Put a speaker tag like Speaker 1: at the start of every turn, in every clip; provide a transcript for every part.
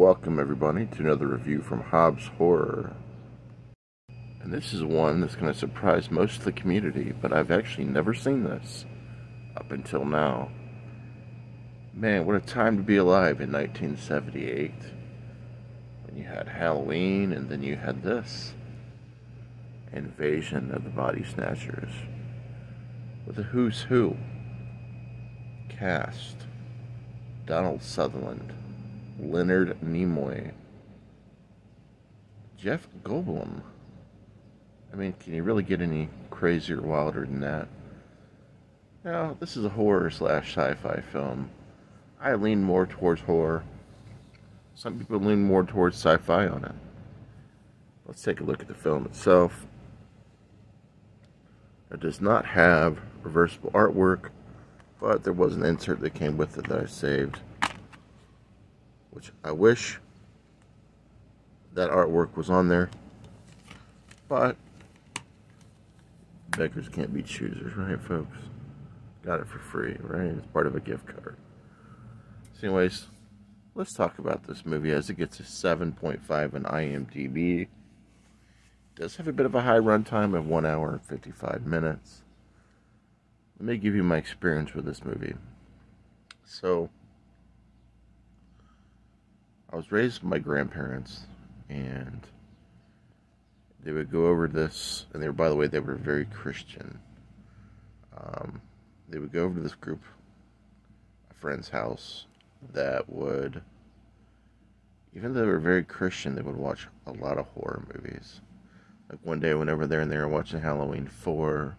Speaker 1: Welcome everybody to another review from Hobbs Horror. And this is one that's going to surprise most of the community, but I've actually never seen this up until now. Man, what a time to be alive in 1978. When you had Halloween and then you had this. Invasion of the Body Snatchers. With a who's who. Cast. Donald Sutherland. Leonard Nimoy. Jeff Goldblum. I mean, can you really get any crazier, wilder than that? Now, this is a horror slash sci-fi film. I lean more towards horror. Some people lean more towards sci-fi on it. Let's take a look at the film itself. It does not have reversible artwork, but there was an insert that came with it that I saved, which I wish that artwork was on there, but beggars can't be choosers, right, folks? Got it for free, right? It's part of a gift card. So anyways, let's talk about this movie as it gets a 7.5 on IMDb. It does have a bit of a high runtime of 1 hour and 55 minutes. Let me give you my experience with this movie. So, I was raised with my grandparents, and they would go over this, and they were, by the way, they were very Christian. They would go over to this group, a friend's house, that would, even though they were very Christian, they would watch a lot of horror movies. Like one day, whenever they're in there watching Halloween 4,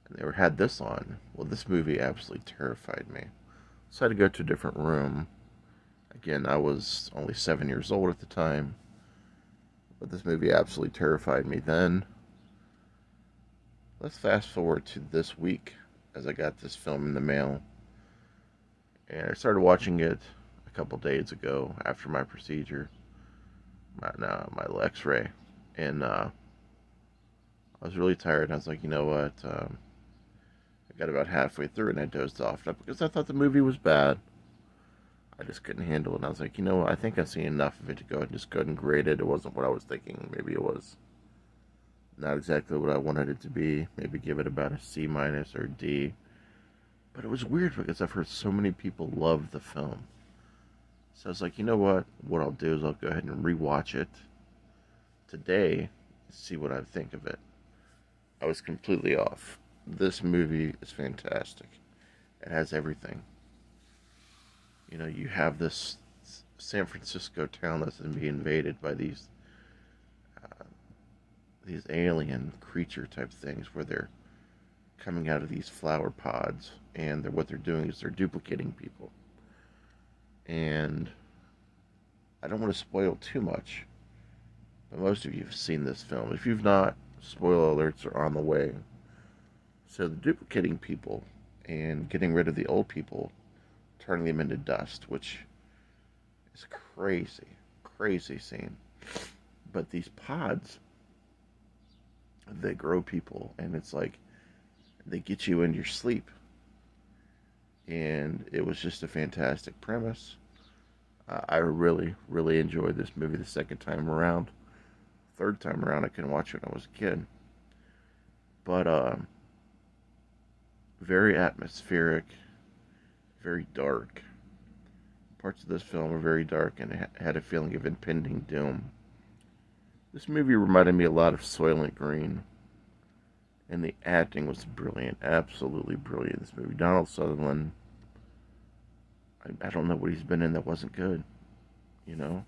Speaker 1: and they had this on, well, this movie absolutely terrified me. So I had to go to a different room. Again, I was only 7 years old at the time, but this movie absolutely terrified me then. Let's fast forward to this week, as I got this film in the mail, and I started watching it a couple days ago after my procedure, my x-ray, and I was really tired. I was like, you know what, I got about halfway through and I dozed off, not because I thought the movie was bad. I just couldn't handle it. And I was like, you know what, I think I've seen enough of it to go and just go ahead and grade it. It wasn't what I was thinking. Maybe it was not exactly what I wanted it to be. Maybe give it about a C- or D. But it was weird because I've heard so many people love the film. So I was like, you know what I'll do is I'll go ahead and rewatch it today and see what I think of it. I was completely off. This movie is fantastic. It has everything. You know, you have this San Francisco town that's going to be invaded by these alien creature type things, where they're coming out of these flower pods, and what they're doing is they're duplicating people. And I don't want to spoil too much, but most of you have seen this film. If you've not, spoiler alerts are on the way. So the duplicating people and getting rid of the old people, turning them into dust, which is crazy scene. But these pods, they grow people, and it's like they get you in your sleep. And it was just a fantastic premise. I really enjoyed this movie the second time around. Third time around, I couldn't watch it when I was a kid. But very atmospheric, very dark. Parts of this film are very dark, and it had a feeling of impending doom. This movie reminded me a lot of Soylent Green, and the acting was brilliant, absolutely brilliant. This movie, Donald Sutherland, I don't know what he's been in that wasn't good, you know,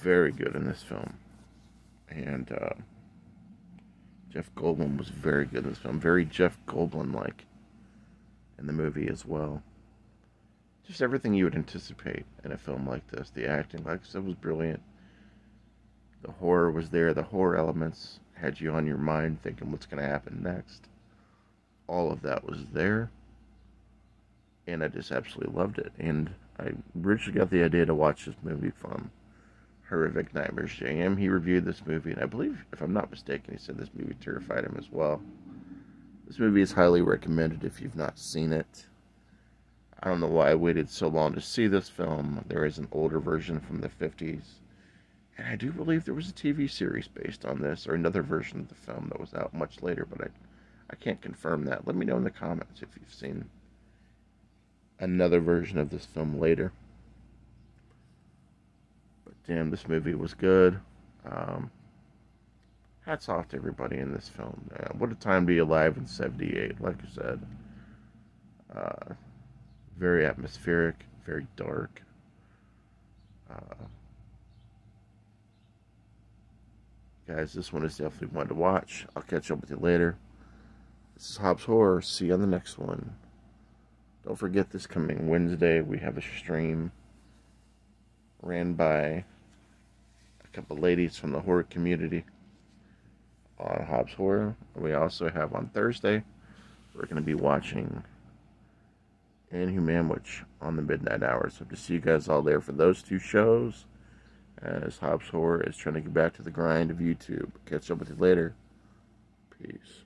Speaker 1: very good in this film. And Jeff Goldblum was very good in this film, very Jeff Goldblum-like in the movie as well. Just everything you would anticipate in a film like this. The acting, like I said, was brilliant. The horror was there. The horror elements had you on your mind thinking what's going to happen next. All of that was there. And I just absolutely loved it. And I originally got the idea to watch this movie from Horrific Nightmares JM. He reviewed this movie, and I believe, if I'm not mistaken, he said this movie terrified him as well. This movie is highly recommended if you've not seen it. I don't know why I waited so long to see this film. There is an older version from the 50s. And I do believe there was a TV series based on this, or another version of the film that was out much later, but I can't confirm that. Let me know in the comments if you've seen another version of this film later. But damn, this movie was good. Hats off to everybody in this film. What a time to be alive in '78, like I said. Very atmospheric, very dark. Guys, this one is definitely one to watch. I'll catch up with you later. This is Hobbs Horror. See you on the next one. Don't forget, this coming Wednesday, we have a stream ran by a couple ladies from the horror community on Hobbs Horror. We also have on Thursday, we're going to be watching Inhumane Witch on the midnight hour. So to see you guys all there for those two shows, as Hobbs Horror is trying to get back to the grind of YouTube. Catch up with you later. Peace.